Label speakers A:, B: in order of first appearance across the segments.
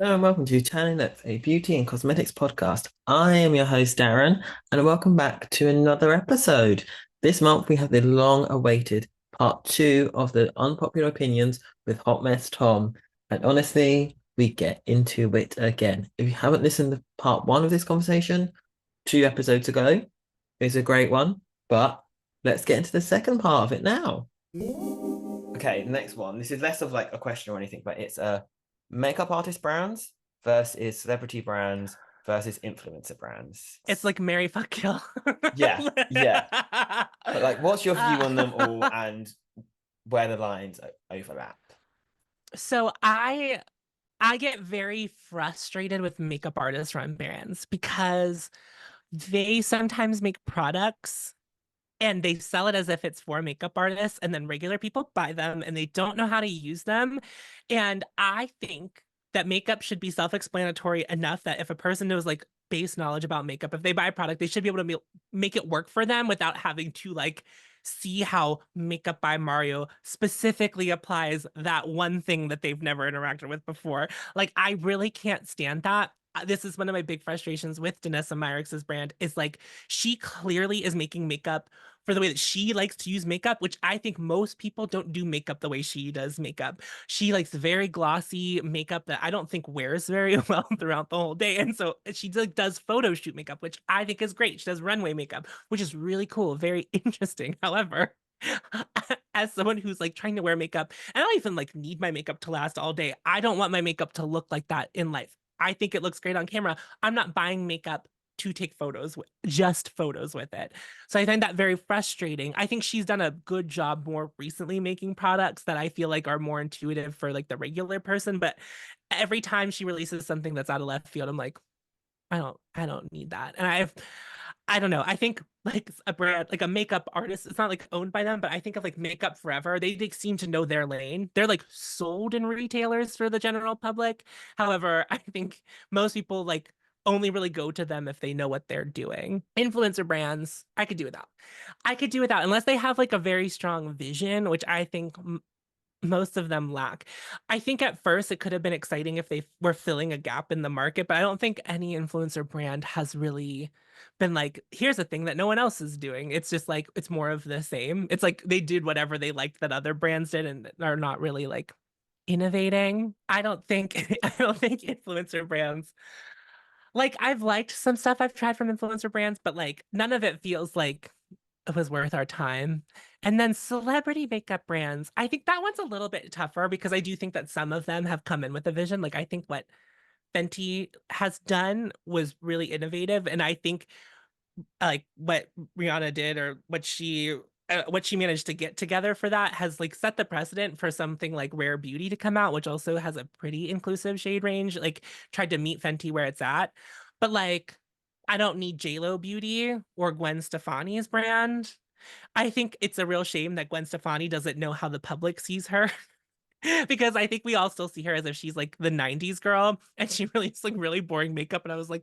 A: Hello and welcome to Turning Lewks, a beauty and cosmetics podcast. I am your host, Darren, and welcome back to another episode. This month we have the long-awaited part two of the unpopular opinions with Hautemess Tom. And honestly, we get into it again. If you haven't listened to part one of this conversation, 2 episodes ago, it's a great one. But let's get into the second part of it now. Okay, the next one. This is less of like a question or anything, but it's makeup artist brands versus celebrity brands versus influencer brands.
B: It's like Mary fuck kill.
A: Yeah, yeah. But like, what's your view on them all
B: Uh,
A: and where the lines overlap?
B: so I get very frustrated with makeup artists run brands because they sometimes make products and they sell it as if it's for makeup artists, and then regular people buy them and they don't know how to use them. And I think that makeup should be self-explanatory enough that if a person knows like base knowledge about makeup, if they buy a product, they should be able to make it work for them without having to like see how Makeup by Mario specifically applies that one thing that they've never interacted with before. Like, I really can't stand that. This is one of my big frustrations with Danessa Myrix's brand is like she clearly is making makeup for the way that she likes to use makeup, which I think most people don't do makeup the way she does makeup. She likes very glossy makeup that I don't think wears very well throughout the whole day. And so she like does photo shoot makeup, which I think is great. She does runway makeup, which is really cool, very interesting. However, as someone who's like trying to wear makeup, and I don't even like need my makeup to last all day. I don't want my makeup to look like that in life. I think it looks great on camera. I'm not buying makeup to take photos with, just photos with it. So I find that very frustrating. I think she's done a good job more recently making products that I feel like are more intuitive for like the regular person, but every time she releases something that's out of left field, I'm like, I don't need that. And I don't know. I think like a brand, like a makeup artist, it's not like owned by them, but I think of like Makeup Forever. They seem to know their lane. They're like sold in retailers for the general public. However, I think most people like only really go to them if they know what they're doing. Influencer brands, I could do without. I could do without unless they have like a very strong vision, which I think most of them lack. I think at first it could have been exciting if they were filling a gap in the market, but I don't think any influencer brand has really been like, here's a thing that no one else is doing. It's just like it's more of the same. It's like they did whatever they liked that other brands did and are not really like innovating. I don't think influencer brands like I've liked some stuff I've tried from influencer brands, but like none of it feels like it was worth our time. And then celebrity makeup brands, I think that one's a little bit tougher because I do think that some of them have come in with a vision. Like I think what Fenty has done was really innovative, and I think like what Rihanna did or what she managed to get together for that has like set the precedent for something like Rare Beauty to come out, which also has a pretty inclusive shade range. Like tried to meet Fenty where it's at, but like I don't need JLo Beauty or Gwen Stefani's brand. I think it's a real shame that Gwen Stefani doesn't know how the public sees her because I think we all still see her as if she's like the 90s girl and she really is like really boring makeup. And I was like,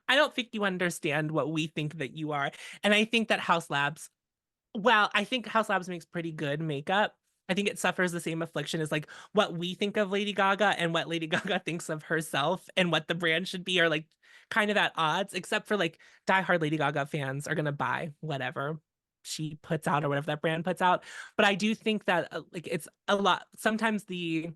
B: I don't think you understand what we think that you are. And I think that I think House Labs makes pretty good makeup. I think it suffers the same affliction as like what we think of Lady Gaga and what Lady Gaga thinks of herself and what the brand should be are like kind of at odds, except for like diehard Lady Gaga fans are gonna buy whatever she puts out or whatever that brand puts out. But I do think that like it's a lot. Sometimes the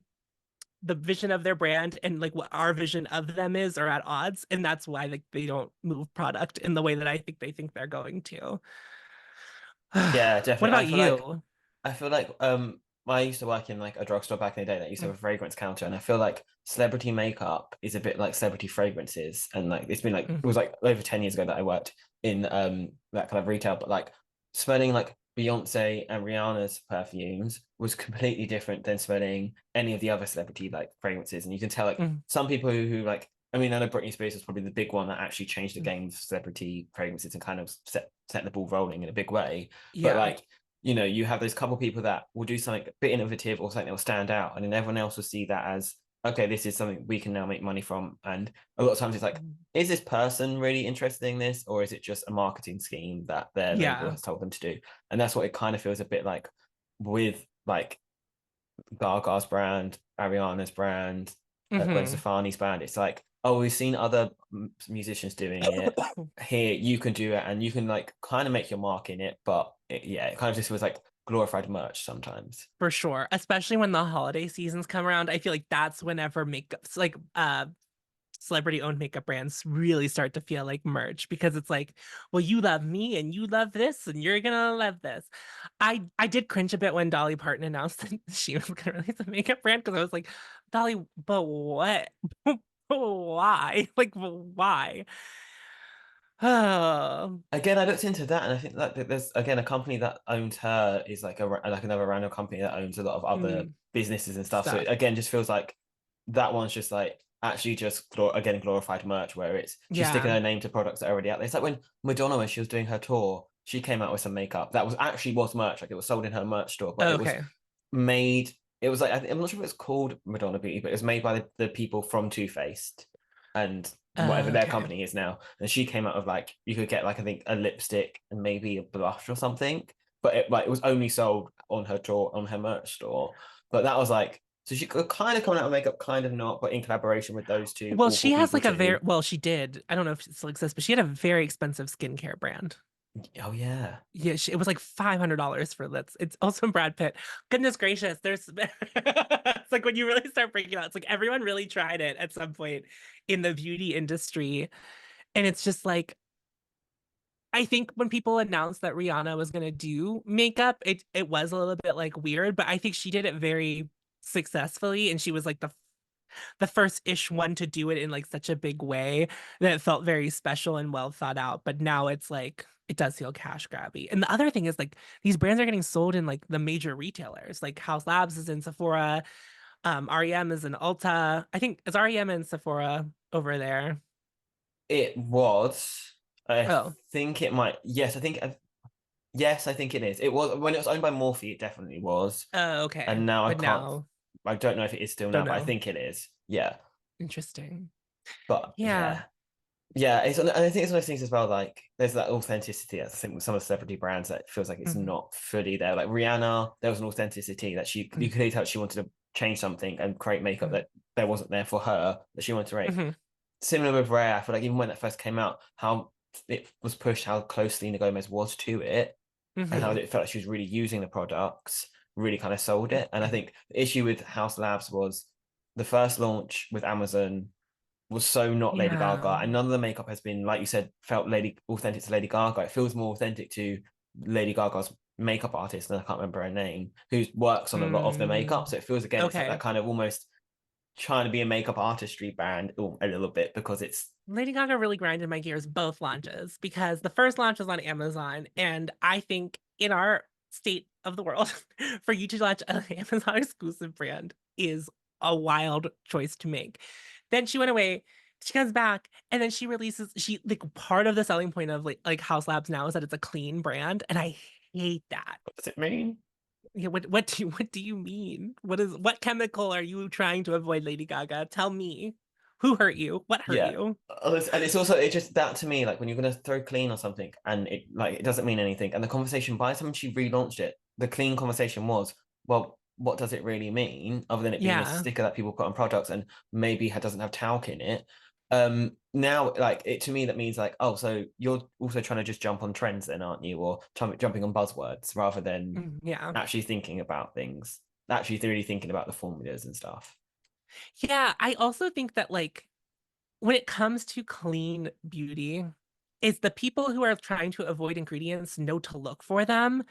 B: vision of their brand and like what our vision of them is are at odds, and that's why like they don't move product in the way that I think they think they're going to.
A: Yeah,
B: What
A: definitely.
B: about you?
A: I feel like I used to work in like a drugstore back in the day that used to
B: Mm,
A: have a fragrance counter, and I feel like celebrity makeup is a bit like celebrity fragrances. And like it's been like it
B: mm,
A: was like over 10 years ago that I worked in that kind of retail, but like smelling like Beyonce and Rihanna's perfumes was completely different than smelling any of the other celebrity like fragrances. And you can tell like
B: mm,
A: some people who like I mean, I know Britney Spears was probably the big one that actually changed the
B: mm.
A: game of celebrity fragrances and kind of set the ball rolling in a big way. But
B: Yeah.
A: like you have those couple people that will do something a bit innovative or something that will stand out, and then everyone else will see that as okay, this is something we can now make money from. And a lot of times it's like,
B: Mm.
A: is this person really interested in this, or is it just a marketing scheme that their label
B: Yeah.
A: has told them to do? And that's what it kind of feels a bit like with like Gaga's brand, Ariana's brand, Gwen
B: Hmm.
A: Stefani's band. It's like, oh, we've seen other musicians doing it. Here, you can do it, and you can like kind of make your mark in it. But yeah, it kind of just feels like glorified merch sometimes.
B: For sure. Especially when the holiday seasons come around. I feel like that's whenever makeups like celebrity owned makeup brands really start to feel like merch because it's like, well, you love me and you love this and you're gonna love this. I did cringe a bit when Dolly Parton announced that she was gonna release a makeup brand because I was like, Dolly, but what? Why? Like, why? Oh,
A: Again, I looked into that, and I think that there's again a company that owns her is like like another random company that owns a lot of other
B: mm,
A: businesses and stuff. So it
B: stuff.
A: again just feels like that one's just like actually just again glorified merch where it's she's sticking
B: Yeah.
A: her name to products that are already out there. It's like when Madonna, when she was doing her tour, she came out with some makeup that was actually was merch, like it was sold in her merch store, but it was
B: Okay.
A: made. It was like I'm not sure if it's called Madonna Beauty, but it was made by the people from Too Faced and whatever their
B: Okay.
A: company is now. And she came out of like you could get like I think a lipstick and maybe a blush or something, but it was only sold on her tour on her merch store. But that was like so she could kind of coming out of makeup, kind of not, but in collaboration with those two
B: Well,
A: awful
B: she has
A: people
B: like a very,
A: too.
B: well, she did. I don't know if it still exists, but she had a very expensive skincare brand.
A: Oh yeah.
B: Yeah, it was like $500 for lips. It's also Brad Pitt. Goodness gracious, there's it's like when you really start breaking out, it's like everyone really tried it at some point in the beauty industry. And it's just like I think when people announced that Rihanna was gonna do makeup, it was a little bit like weird, but I think she did it very successfully and she was like the first-ish one to do it in like such a big way that it felt very special and well thought out. But now it's like it does feel cash grabby. And the other thing is like these brands are getting sold in like the major retailers. Like House Labs is in Sephora, REM is in Ulta. I think it's REM and Sephora over there.
A: It was. I
B: Oh,
A: think it might. Yes, I think. Yes, I think it is. It was when it was owned by Morphe. It definitely was.
B: okay.
A: And now I
B: But
A: can't.
B: now,
A: I don't know if it is still
B: don't
A: now, but I
B: know.
A: think it is. Yeah,
B: Interesting.
A: but
B: Yeah.
A: yeah, yeah. And I think it's one of those things as well. Like there's that authenticity. I think with some of the celebrity brands that feels like it's
B: Hmm.
A: not fully there. Like Rihanna, there was an authenticity that you could tell she wanted to change something and create makeup
B: Hmm.
A: that there wasn't there for her that she wanted to make.
B: Hmm.
A: Similar with Ray, I feel like even when that first came out, how it was pushed, how close Selena Gomez was to it, and how
B: Hmm.
A: it felt like she was really using the products, really kind of sold it. And I think the issue with House Labs was the first launch with Amazon was so not Lady Gaga,
B: Yeah.
A: and none of the makeup has been, like you said, felt Lady authentic to Lady Gaga. It feels more authentic to Lady Gaga's makeup artist, and I can't remember her name, who works on a lot of the makeup.
B: Mm.
A: So it feels again, it's like that
B: Okay.
A: kind of almost trying to be a makeup artistry brand a little bit because it's
B: Lady Gaga really grinded my gears both launches because the first launch was on Amazon, and I think in our state of the world, for you to launch an Amazon exclusive brand is a wild choice to make. Then she went away, she comes back, and then she releases she like part of the selling point of like House Labs now is that it's a clean brand, and I hate that.
A: what does it mean?
B: Yeah, what do you mean? What chemical are you trying to avoid, Lady Gaga? Tell me. Who hurt you? What hurt
A: Yeah.
B: you?
A: And it's also it just that to me, like when you're gonna throw clean or something and it doesn't mean anything. And the conversation by the time she relaunched it, the clean conversation was, well, what does it really mean other than it being a
B: Yeah.
A: sticker that people put on products and maybe it doesn't have talc in it? Now like it to me that means like, oh, so you're also trying to just jump on trends then, aren't you? Or jumping on buzzwords rather than
B: Yeah.
A: actually thinking about things, actually really thinking about the formulas and stuff.
B: Yeah, I also think that like when it comes to clean beauty, it's the people who are trying to avoid ingredients know to look for them.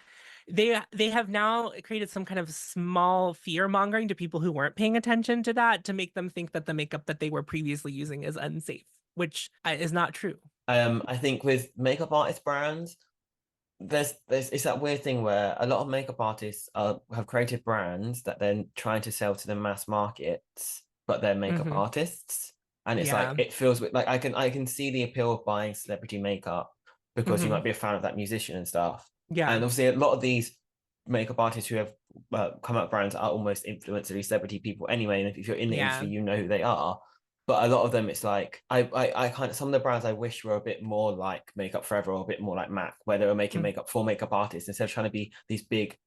B: They have now created some kind of small fear mongering to people who weren't paying attention to that to make them think that the makeup that they were previously using is unsafe, which is not true.
A: I think with makeup artist brands, there's it's that weird thing where a lot of makeup artists have created brands that then trying to sell to the mass markets, but they're makeup
B: Hmm.
A: artists, and it's like
B: Yeah.
A: it feels like I can see the appeal of buying celebrity makeup because you
B: Hmm.
A: might be a fan of that musician and stuff, and
B: Yeah.
A: obviously a lot of these makeup artists who have come up with brands are almost influencer celebrity people anyway, and if you're in the industry,
B: Yeah.
A: you know who they are. But a lot of them, it's like I kind of some of the brands I wish were a bit more like Makeup Forever or a bit more like MAC, where they were making
B: Mm.
A: makeup for makeup artists instead of trying to be these big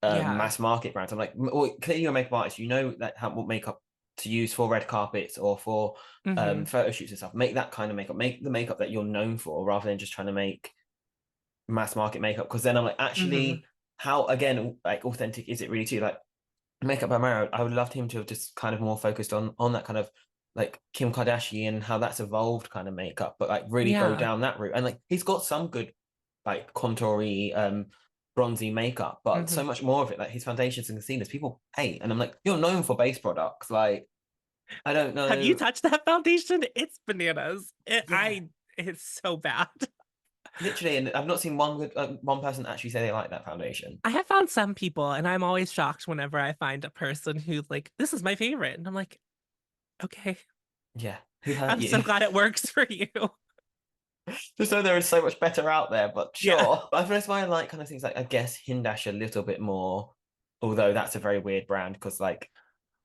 B: Yeah.
A: mass market brands. I'm like, well, clearly you're a makeup artist, you know that what makeup to use for red carpets or for
B: Hmm.
A: photo shoots and stuff. Make that kind of makeup, make the makeup that you're known for, rather than just trying to make mass market makeup. Because then I'm like,
B: Hmm.
A: actually, how again like authentic is it really too? Like makeup by Mario, I would love him to have just kind of more focused on that kind of like Kim Kardashian, how that's evolved kind of makeup, but like really go
B: Yeah.
A: down that route. And like he's got some good like contoury, bronzy makeup, but so
B: Hmm.
A: much more of it, like his foundations and concealers, people hate. And I'm like, you're known for base products. Like, I don't
B: Have you
A: know.
B: touched that foundation? It's bananas.
A: Yeah,
B: It's so bad.
A: literally. And I've not seen one good one person actually say they like that foundation.
B: I have found some people, and I'm always shocked whenever I find a person who's like, this is my favorite. And I'm like, okay,
A: Yeah, who hurt
B: I'm so
A: you?
B: glad it works for you.
A: Just so there is so much better out there, but
B: Yeah.
A: sure. But that's why I like kind of things like I guess Hindash a little bit more, although that's a very weird brand because like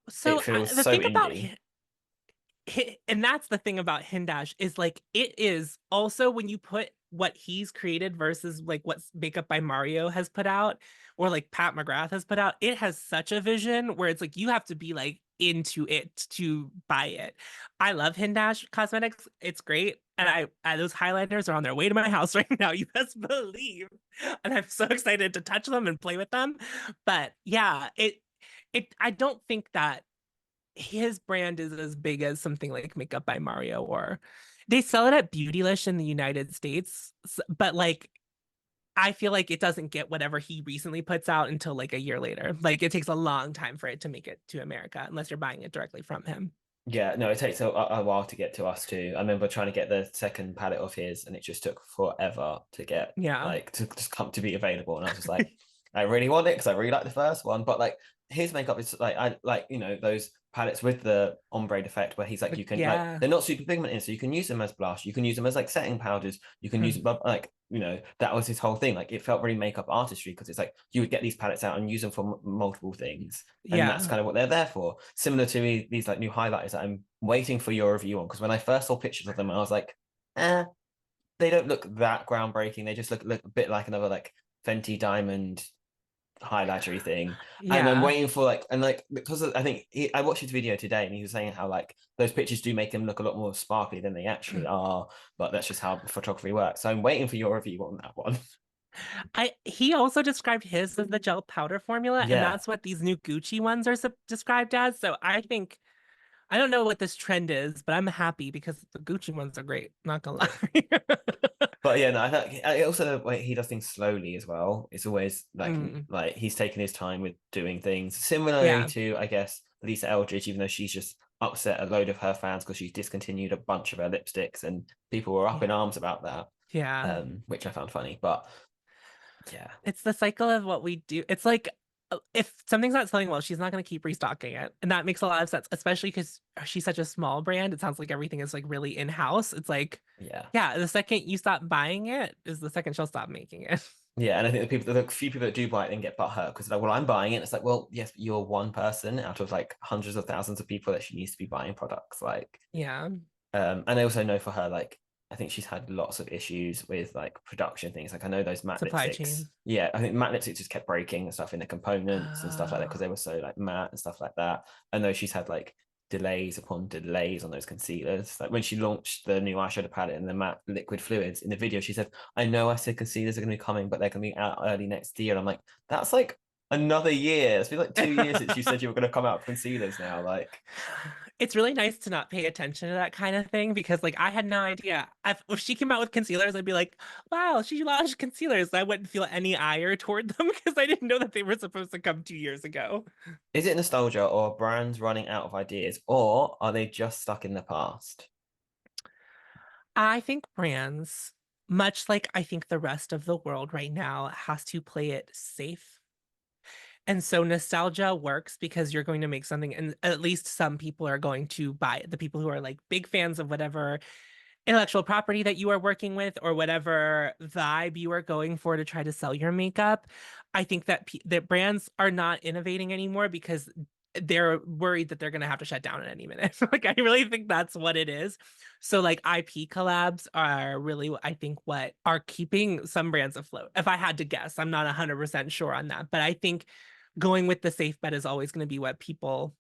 A: it
B: So
A: feels
B: the
A: so
B: thing about
A: indie.
B: and that's the thing about Hindash is like it is also when you put what he's created versus like what Makeup by Mario has put out or like Pat McGrath has put out, it has such a vision where it's like you have to be like into it to buy it. I love Hindash Cosmetics. It's great. And those highlighters are on their way to my house right now. You best believe. And I'm so excited to touch them and play with them. But yeah, I don't think that his brand is as big as something like Makeup by Mario or they sell it at Beautylish in the United States, but like I feel like it doesn't get whatever he recently puts out until like a year later. Like it takes a long time for it to make it to America unless you're buying it directly from him.
A: Yeah, no, it takes a while to get to us too. I remember trying to get the second palette of his, and it just took forever to get
B: Yeah.
A: like to just come to be available. And I was just like, I really want it because I really like the first one, but like his makeup is like I like those palettes with the ombre effect where he's like you can like
B: Yeah.
A: they're not super pigmented, so you can use them as blush, you can use them as like setting powders, you can use them like that was his whole thing. Like it felt very makeup artistry because it's like you would get these palettes out and use them for multiple things, and that's
B: Yeah.
A: kind of what they're there for. Similar to these like new highlighters that I'm waiting for your review on because when I first saw pictures of them, I was like, eh, they don't look that groundbreaking. They just look a bit like another like Fenty Diamond highlightery thing. And I'm
B: Yeah.
A: waiting for like and like because I think I watched his video today and he was saying how like those pictures do make them look a lot more sparkly than they actually are, but that's just how photography works. So I'm waiting for your review on that one.
B: I he also described his as the gel powder formula, and
A: Yeah.
B: that's what these new Gucci ones are described as. So I think I don't know what this trend is, but I'm happy because the Gucci ones are great. Not gonna lie.
A: But yeah, no, I think also the way he does things slowly as well. It's always
B: Mm,
A: like he's taking his time with doing things. Similarly
B: yeah,
A: to, I guess, Lisa Eldridge, even though she's just upset a load of her fans because she's discontinued a bunch of her lipsticks and people were up
B: yeah,
A: in arms about that,
B: yeah.
A: which I found funny. But yeah,
B: It's the cycle of what we do. It's like if something's not selling well, she's not going to keep restocking it, and that makes a lot of sense, especially because she's such a small brand. It sounds like everything is like really in-house. It's like,
A: yeah.
B: yeah, the second you stop buying it is the second she'll stop making it.
A: Yeah, and I think the few people that do buy it then get butthurt because like, well, I'm buying it. It's like, well, yes, but you're one person out of like hundreds of thousands of people that she needs to be buying products. Like,
B: Yeah,
A: and I also know for her, like, I think she's had lots of issues with like production things. Like, I know those matte
B: supply
A: lipsticks.
B: chain.
A: Yeah, I think matte lipsticks just kept breaking and stuff in the components and stuff like that
B: Uh,
A: because they were so like matte and stuff like that. I know she's had like delays upon delays on those concealers. Like when she launched the new eyeshadow palette and the matte liquid fluids in the video, she said, I know I said concealers are going to be coming, but they're going to be out early next year. And I'm like, that's like another year. It's been like 2 years since you said you were going to come out with concealers now. Like,
B: it's really nice to not pay attention to that kind of thing because, like, I had no idea. If she came out with concealers, I'd be like, "Wow, she launched concealers." I wouldn't feel any ire toward them because I didn't know that they were supposed to come 2 years ago.
A: is it nostalgia or brands running out of ideas, or are they just stuck in the past?
B: I think brands, much like I think the rest of the world right now, has to play it safe. And so nostalgia works because you're going to make something, and at least some people are going to buy it. The people who are like big fans of whatever intellectual property that you are working with or whatever vibe you are going for to try to sell your makeup. I think that that brands are not innovating anymore because they're worried that they're going to have to shut down at any minute. Like I really think that's what it is. So like IP collabs are really I think what are keeping some brands afloat. If I had to guess, I'm not 100% sure on that, but I think going with the safe bet is always going to be what people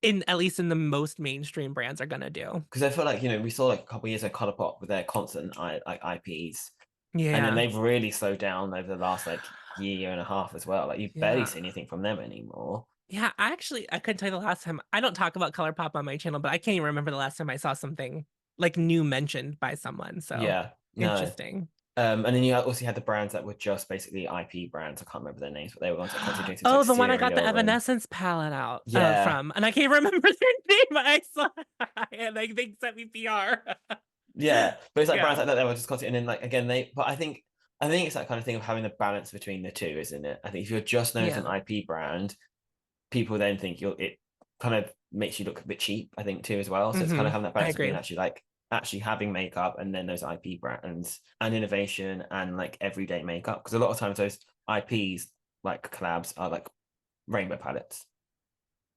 B: in at least in the most mainstream brands are gonna do.
A: Because I feel like, we saw like a couple of years ago Colourpop with their constant IPs. And then
B: Yeah.
A: they've really slowed down over the last like year and a half as well. Like you barely
B: Yeah.
A: see anything from them anymore.
B: Yeah, I couldn't tell you the last time. I don't talk about ColourPop on my channel, but I can't even remember the last time I saw something like new mentioned by someone. So
A: Yeah, no.
B: interesting.
A: And then you also had the brands that were just basically IP brands. I can't remember their names, but they were ones that constantly doing things like
B: Oh, the one I got the
A: cereal and
B: Evanescence palette out
A: yeah,
B: from, and I can't remember their name, but I saw and like they sent me PR.
A: yeah. But it's like brands
B: Yeah,
A: like that they were just constantly, and then like again but I think it's that kind of thing of having the balance between the two, isn't it? I think if you're just known as an
B: yeah.
A: IP brand, people then think it kind of makes you look a bit cheap, I think, too, as well. So it's kind of having that
B: I
A: balance between
B: agree.
A: actually having makeup and then those IP brands and innovation and like everyday makeup. Because a lot of times those IPs like collabs are like rainbow palettes.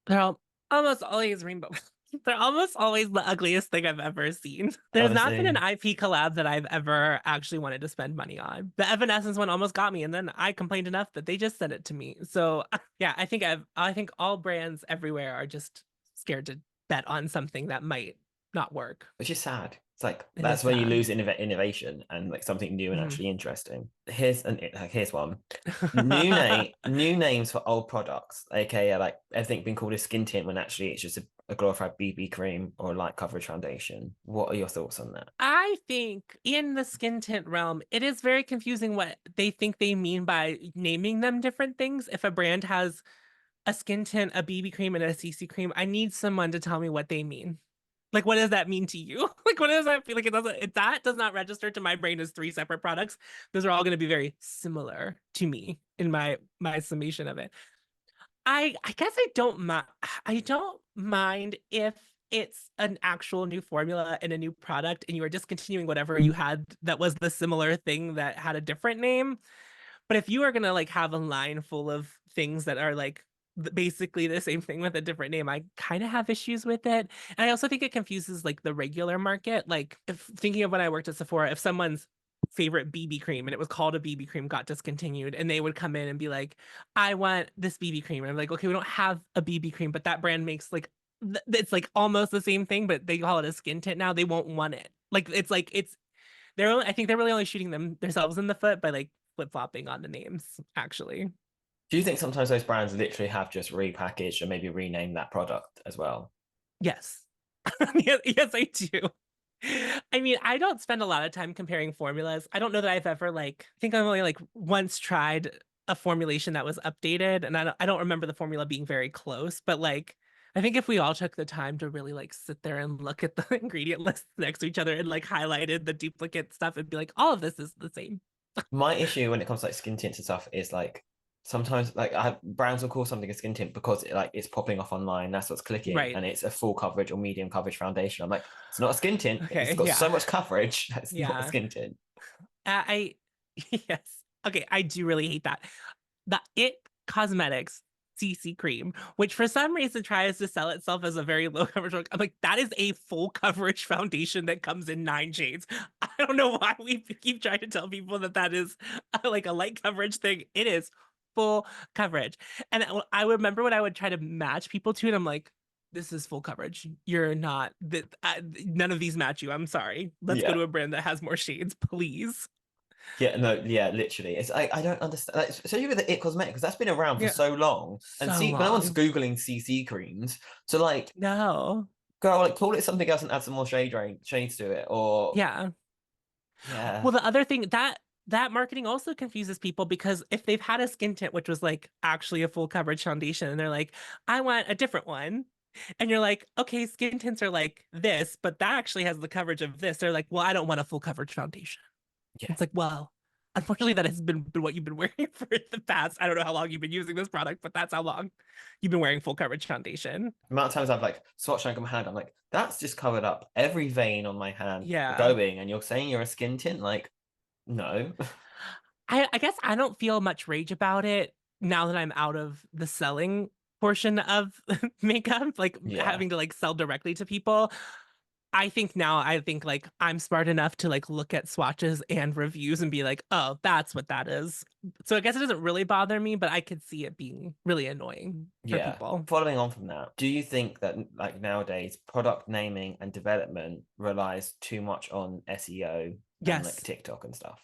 B: They're almost always rainbow. They're almost always the ugliest thing I've ever seen. There's not been an
A: Honestly,
B: IP collab that I've ever actually wanted to spend money on. The Evanescence one almost got me, and then I complained enough that they just sent it to me. So yeah, I think all brands everywhere are just scared to bet on something that might not work.
A: which is sad. It's like
B: It is
A: that's where you
B: sad.
A: lose innovation and like something new and
B: Mhm.
A: actually interesting. Here's one. New names for old products, aka like everything being called a skin tint when actually it's just a glorified BB cream or a light coverage foundation. What are your thoughts on that?
B: I think in the skin tint realm, it is very confusing what they think they mean by naming them different things. If a brand has a skin tint, a BB cream, and a CC cream, I need someone to tell me what they mean. Like, what does that mean to you? Like, what does that feel like? That does not register to my brain as three separate products. Those are all going to be very similar to me in my summation of it. I guess I don't mind if it's an actual new formula and a new product and you are discontinuing whatever you had that was the similar thing that had a different name. But if you are gonna like have a line full of things that are like basically the same thing with a different name, I kind of have issues with it. And I also think it confuses like the regular market. Like if thinking of when I worked at Sephora, if someone's favorite BB cream and it was called a BB cream got discontinued and they would come in and be like, I want this BB cream. And I'm like, okay, we don't have a BB cream, but that brand makes like it's like almost the same thing, but they call it a skin tint now. They won't want it. Like it's I think they're really only shooting themselves in the foot by like flip-flopping on the names, actually.
A: Do you think sometimes those brands literally have just repackaged or maybe renamed that product as well?
B: Yes. Yes, yes, I do. I mean, I don't spend a lot of time comparing formulas. I don't know that I've ever like, I think I've only like once tried a formulation that was updated, and I don't remember the formula being very close, but like, I think if we all took the time to really like sit there and look at the ingredient lists next to each other and like highlighted the duplicate stuff, it'd be like, all of this is the same.
A: My issue when it comes to like skin tints and stuff is like sometimes like brands will call something a skin tint because it's popping off online. That's what's clicking,
B: Right.
A: and it's a full coverage or medium coverage foundation. I'm like, it's not a skin tint. It's
B: Okay.
A: got
B: Yeah.
A: so much coverage. That's not a
B: Yeah.
A: skin tint.
B: I yes. Okay, I do really hate that. The It Cosmetics CC cream, which for some reason tries to sell itself as a very low coverage look. I'm like, that is a full coverage foundation that comes in 9 shades. I don't know why we keep trying to tell people that that is like a light coverage thing. It is full coverage. And I remember when I would try to match people to it, I'm like, this is full coverage. You're not that. None of these match you. I'm sorry. Let's go
A: Yeah.
B: to a brand that has more shades, please.
A: Yeah, no, yeah, literally. It's I don't understand. Like, especially with the It Cosmetic, because that's been around for
B: Yeah,
A: so long. And
B: so
A: see, no one's
B: long.
A: Googling CC creams. So like
B: No.
A: go like call it something else and add some more shades to it. Or
B: Yeah.
A: yeah.
B: Well, the other thing that marketing also confuses people because if they've had a skin tint, which was like actually a full coverage foundation, and they're like, I want a different one. And you're like, okay, skin tints are like this, but that actually has the coverage of this. They're like, well, I don't want a full coverage foundation.
A: Yeah.
B: It's like, well, unfortunately, that has been what you've been wearing for the past. I don't know how long you've been using this product, but that's how long you've been wearing full coverage foundation.
A: The amount of times I've like swatched on my hand, I'm like, that's just covered up every vein on my hand
B: Yeah.
A: going, and you're saying you're a skin tint? Like, no.
B: I guess I don't feel much rage about it now that I'm out of the selling portion of makeup, like
A: Yeah.
B: having to like sell directly to people. I think now I think like I'm smart enough to like look at swatches and reviews and be like, oh, that's what that is. So I guess it doesn't really bother me, but I could see it being really annoying for
A: Yeah.
B: people.
A: Following on from that, do you think that like nowadays product naming and development relies too much on SEO and like
B: Yes.
A: TikTok and stuff?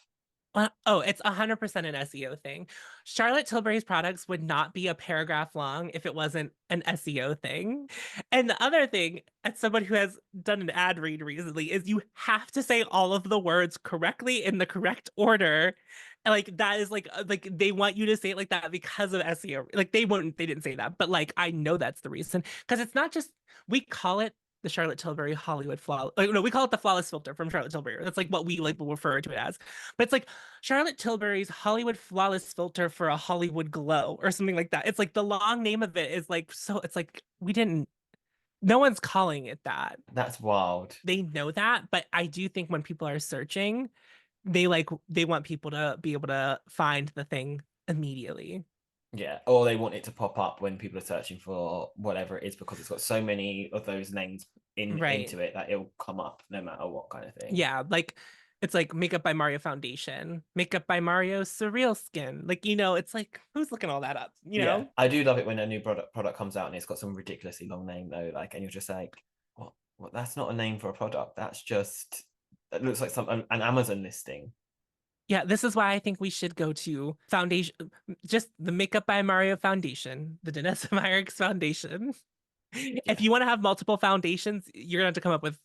B: Oh, it's 100% an SEO thing. Charlotte Tilbury's products would not be a paragraph long if it wasn't an SEO thing. And the other thing, as someone who has done an ad read recently, is you have to say all of the words correctly in the correct order. And like that is like they want you to say it like that because of SEO. Like they didn't say that, but like I know that's the reason. Because it's not just we call it the Charlotte Tilbury Hollywood Flawless. Like, no, we call it the Flawless Filter from Charlotte Tilbury. That's like what we like will refer to it as. But it's like Charlotte Tilbury's Hollywood Flawless Filter for a Hollywood Glow or something like that. It's like the long name of it is like so it's like we didn't no one's calling it that.
A: That's wild.
B: They know that, but I do think when people are searching, they want people to be able to find the thing immediately.
A: Yeah. Or they want it to pop up when people are searching for whatever it is because it's got so many of those names
B: Right.
A: into it that it'll come up no matter what kind of thing.
B: Yeah, like it's like Makeup by Mario Foundation, Makeup by Mario Surreal Skin. Like, it's like who's looking all that up, you
A: Yeah.
B: know?
A: I do love it when a new product comes out and it's got some ridiculously long name though, like and you're just like, what that's not a name for a product. That's just it looks like some an Amazon listing.
B: Yeah, this is why I think we should go to foundation, just the Makeup by Mario Foundation, the Danessa Myricks Foundation. If
A: Yeah.
B: you want to have multiple foundations, you're gonna have to come up with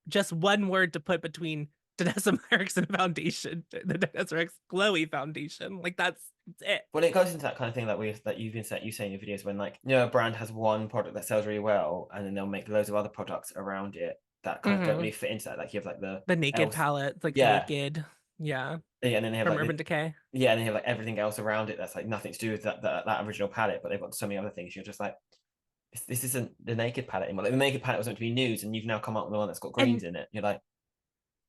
B: just one word to put between Danessa Myricks and foundation, the Danessa Myricks Glowy Foundation. Like that's it.
A: Well, it goes into that kind of thing that you've been you say in your videos when like a brand has one product that sells really well and then they'll make loads of other products around it that kind of don't
B: Hmm.
A: really fit into that. Like you have like the
B: The Naked
A: else,
B: palette, like the
A: yeah,
B: Naked, yeah,
A: yeah, and then they have
B: from
A: like
B: Urban Decay.
A: yeah, and they have like everything else around it that's like nothing to do with that original palette, but they've got so many other things. You're just like, this isn't the naked palette anymore. Like the naked palette was meant to be nudes, and you've now come up with the one that's got
B: And
A: greens in it. You're like,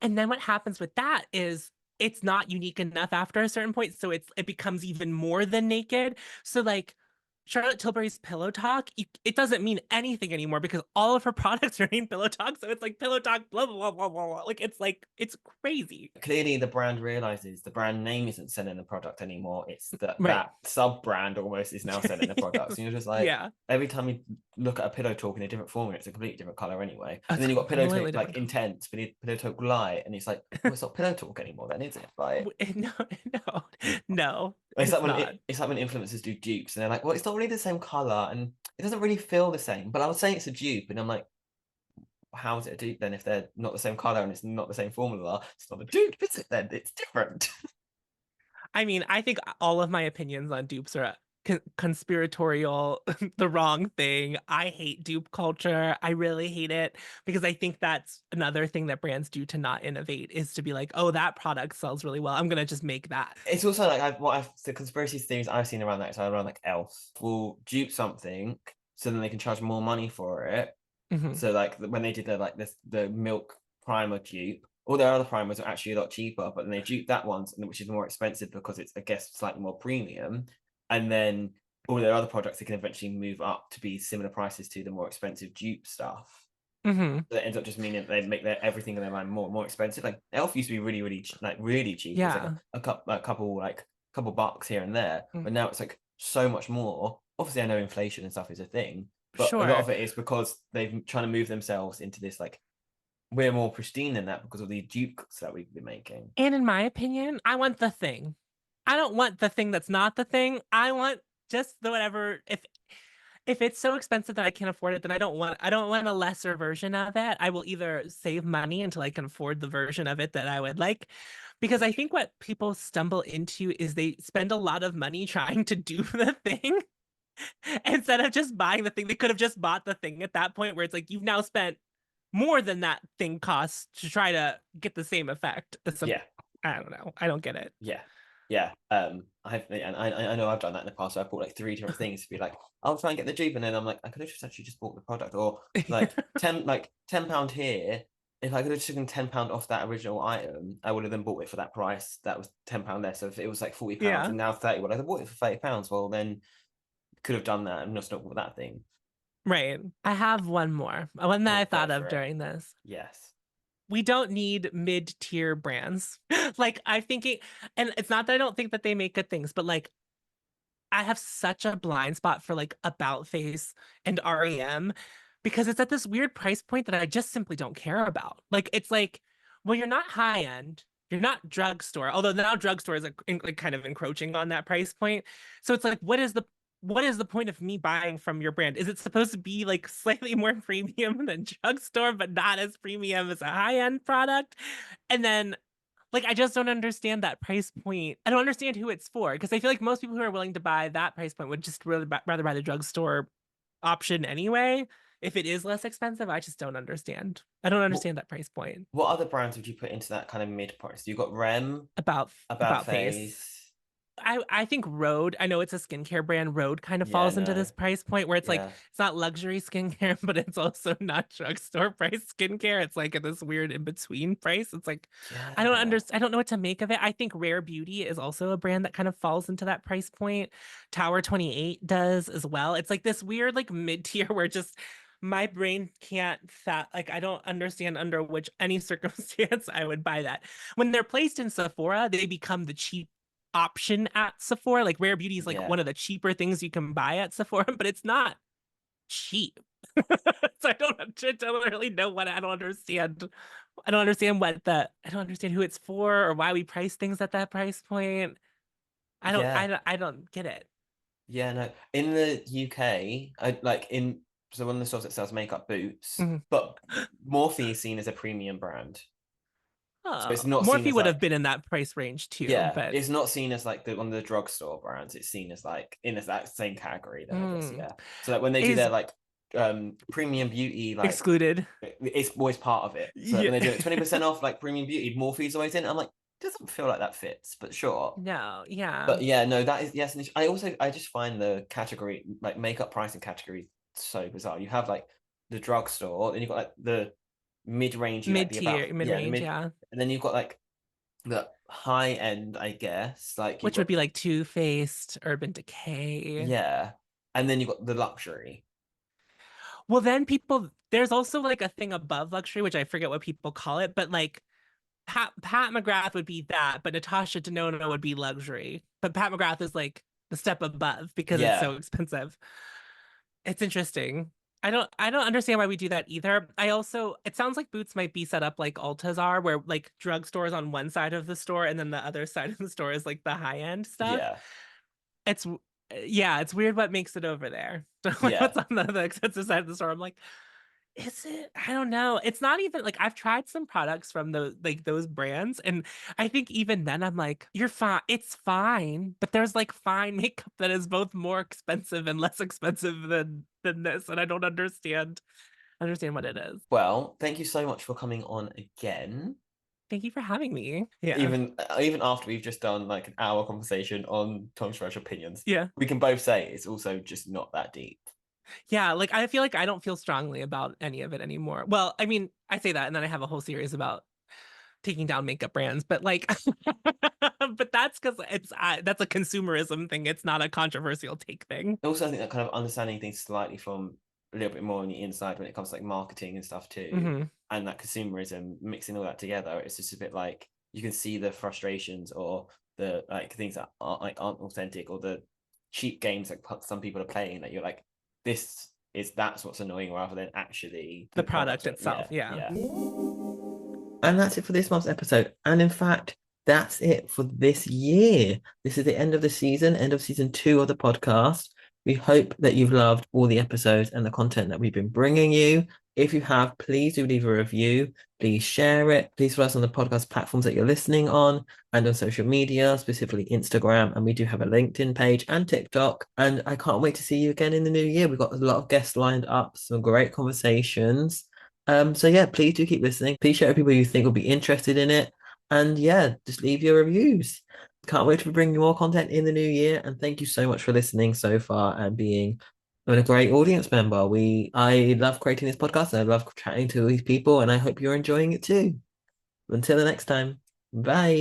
B: And then what happens with that is it's not unique enough after a certain point, so it becomes even more than naked. So like Charlotte Tilbury's Pillow Talk, it doesn't mean anything anymore because all of her products are named Pillow Talk. So it's like Pillow Talk, blah blah blah blah blah. Like it's crazy,
A: clearly the brand realizes the brand name isn't selling the product anymore. It's
B: right?
A: that sub brand almost is now selling the products. And you're just like,
B: Yeah,
A: every time you look at a pillow talk in a different formula, it's a completely different color anyway. And
B: it's
A: then you've got pillow talk
B: completely
A: like
B: different.
A: intense, pillow talk light, and it's like, well, it's not pillow talk anymore, then is it? Like
B: No, no, no,
A: it's like
B: it's not.
A: it's like when influencers do dupes and they're like, well, it's not really the same color and it doesn't really feel the same. But I would say it's a dupe, and I'm like, how is it a dupe then if they're not the same color and it's not the same formula? It's not a dupe, is it then? It's different.
B: I mean, I think all of my opinions on dupes are conspiratorial, the wrong thing. I hate dupe culture. I really hate it because I think that's another thing that brands do to not innovate is to be like, oh, that product sells really well. I'm gonna just make that.
A: It's also like the conspiracy theories I've seen around that time around like Elf will dupe something so then they can charge more money for it.
B: Hmm.
A: So like when they did the milk primer dupe, all their other primers are actually a lot cheaper, but then they dupe that one, which is more expensive because it's I guess slightly more premium, and then all their other products they can eventually move up to be similar prices to the more expensive dupe stuff.
B: Hmm.
A: That ends up just meaning they make their everything in their line more expensive. Like Elf used to be really like really cheap. It's like
B: Yeah.
A: a couple bucks here and there,
B: Mm.
A: but now it's like so much more. Obviously, I know inflation and stuff is a thing, but a lot
B: Sure.
A: of it is because they've trying to move themselves into this like we're more pristine than that because of the dupes that we've been making.
B: And in my opinion, I want the thing. I don't want the thing that's not the thing. I want just the whatever. If it's so expensive that I can't afford it, then I don't want a lesser version of it. I will either save money until I can afford the version of it that I would like. Because I think what people stumble into is they spend a lot of money trying to do the thing instead of just buying the thing. They could have just bought the thing at that point where it's like you've now spent more than that thing costs to try to get the same effect.
A: Yeah,
B: I don't know. I don't get it.
A: yeah, yeah. I know I've done that in the past. So I bought like three different things to be like, I'll try and get the dupe, and then I'm like, I could have just actually just bought the product, or like £10 here. If I could have taken £10 off that original item, I would have then bought it for that price. That was £10 less. So if it was like £40
B: Yeah.
A: and now 30, well, I bought it for £30. Well, then could have done that and just not bought that thing.
B: Right. I have one more. One that
A: Oh,
B: I
A: go
B: thought of
A: for it.
B: during this.
A: Yes.
B: We don't need mid-tier brands. Like I'm thinking, and it's not that I don't think that they make good things, but like I have such a blind spot for like About Face and REM because it's at this weird price point that I just simply don't care about. Like it's like, well, you're not high end, you're not drugstore, although now drugstore is like kind of encroaching on that price point. So it's like, what is the point of me buying from your brand? Is it supposed to be like slightly more premium than drugstore, but not as premium as a high-end product? And then like I just don't understand that price point. I don't understand who it's for because I feel like most people who are willing to buy that price point would just really rather buy the drugstore option anyway. If it is less expensive, I just don't understand. I don't
A: What
B: understand that price point
A: what other brands would you put into that kind of mid price? You've got Rem,
B: about
A: About
B: about face.
A: Face.
B: I think Rhode, I know it's a skincare brand. Rhode kind of
A: Yeah,
B: falls into
A: no.
B: this price point where it's like
A: Yeah.
B: it's not luxury skincare, but it's also not drugstore price skincare. It's like this weird in between price. It's like
A: Yeah.
B: I don't know what to make of it. I think Rare Beauty is also a brand that kind of falls into that price point. Tower 28 does as well. It's like this weird like mid-tier where just my brain can't fat like I don't understand under which any circumstance I would buy that. When they're placed in Sephora, they become the cheap option at Sephora. Like Rare Beauty is like
A: Yeah.
B: one of the cheaper things you can buy at Sephora, but it's not cheap. So I don't really know what I don't understand. I don't understand I don't understand who it's for or why we price things at that price point.
A: Yeah.
B: I don't get it.
A: Yeah, no. In the UK, I like in so one of the stores that sells makeup boots,
B: Mhm.
A: but Morphe is seen as a premium brand. So
B: Oh,
A: it's not seen
B: Morphe
A: as
B: would have
A: like
B: been in that price range too,
A: yeah,
B: but
A: it's not seen as like the one of the drugstore brands. It's seen as like in that same category then I guess,
B: mm,
A: yeah. So like when they do
B: is
A: their like premium beauty, like
B: excluded.
A: it's always part of it. So like when
B: Yeah.
A: they do it 20% off like premium beauty, Morphe's always in. I'm like, doesn't feel like that fits, but sure.
B: No, yeah.
A: But yeah, no, that is yes. And I just find the category like makeup pricing category so bizarre. You have like the drugstore, then you've got like the mid range, you like
B: Mid
A: the about
B: tier, mid
A: yeah the
B: range,
A: mid,
B: yeah.
A: and then you've got like the high end, I guess. Like you've
B: Which would
A: got
B: be like Too Faced, Urban Decay.
A: yeah, and then you've got the luxury.
B: Well, then there's also like a thing above luxury, which I forget what people call it, but like Pat McGrath would be that, but Natasha Denona would be luxury. But Pat McGrath is like the step above because it's so
A: Yeah,
B: expensive. It's interesting. I don't understand why we do that either. I also it sounds like Boots might be set up like Ulta's are, where like drugstores on one side of the store and then the other side of the store is like the high end stuff.
A: yeah,
B: It's yeah, it's weird what makes it over there. Like
A: yeah,
B: what's on the expensive side of the store? I'm like, is it? I don't know. It's not even like I've tried some products from those brands, and I think even then I'm like, you're fine. It's fine, but there's like fine makeup that is both more expensive and less expensive than this, and I don't understand what it is.
A: well, thank you so much for coming on again.
B: Thank you for having me. Yeah.
A: Even after we've just done like an hour conversation on controversial opinions,
B: Yeah.
A: we can both say it's also just not that deep.
B: Yeah, like I feel like I don't feel strongly about any of it anymore. Well, I mean, I say that and then I have a whole series about taking down makeup brands, but like but that's because that's a consumerism thing. It's not a controversial take thing.
A: Also, I think that kind of understanding things slightly from a little bit more on the inside when it comes to like marketing and stuff too,
B: Hmm.
A: and that consumerism, mixing all that together, it's just a bit like you can see the frustrations or the like things that aren't authentic or the cheap games that some people are playing that you're like, that's what's annoying rather than actually
B: The
A: the products.
B: product itself,
A: Yeah,
B: yeah.
A: yeah. And that's it for this month's episode. And in fact, that's it for this year. This is the end of the season, end of season 2 of the podcast. We hope that you've loved all the episodes and the content that we've been bringing you. If you have, please do leave a review. Please share it. Please follow us on the podcast platforms that you're listening on and on social media, specifically Instagram. And we do have a LinkedIn page and TikTok. And I can't wait to see you again in the new year. We've got a lot of guests lined up, some great conversations. So yeah, please do keep listening. Please share with people you think will be interested in it. And yeah, just leave your reviews. Can't wait to bring you more content in the new year. And thank you so much for listening so far and being a great audience member. I love creating this podcast and I love chatting to these people, and I hope you're enjoying it too. Until the next time. Bye.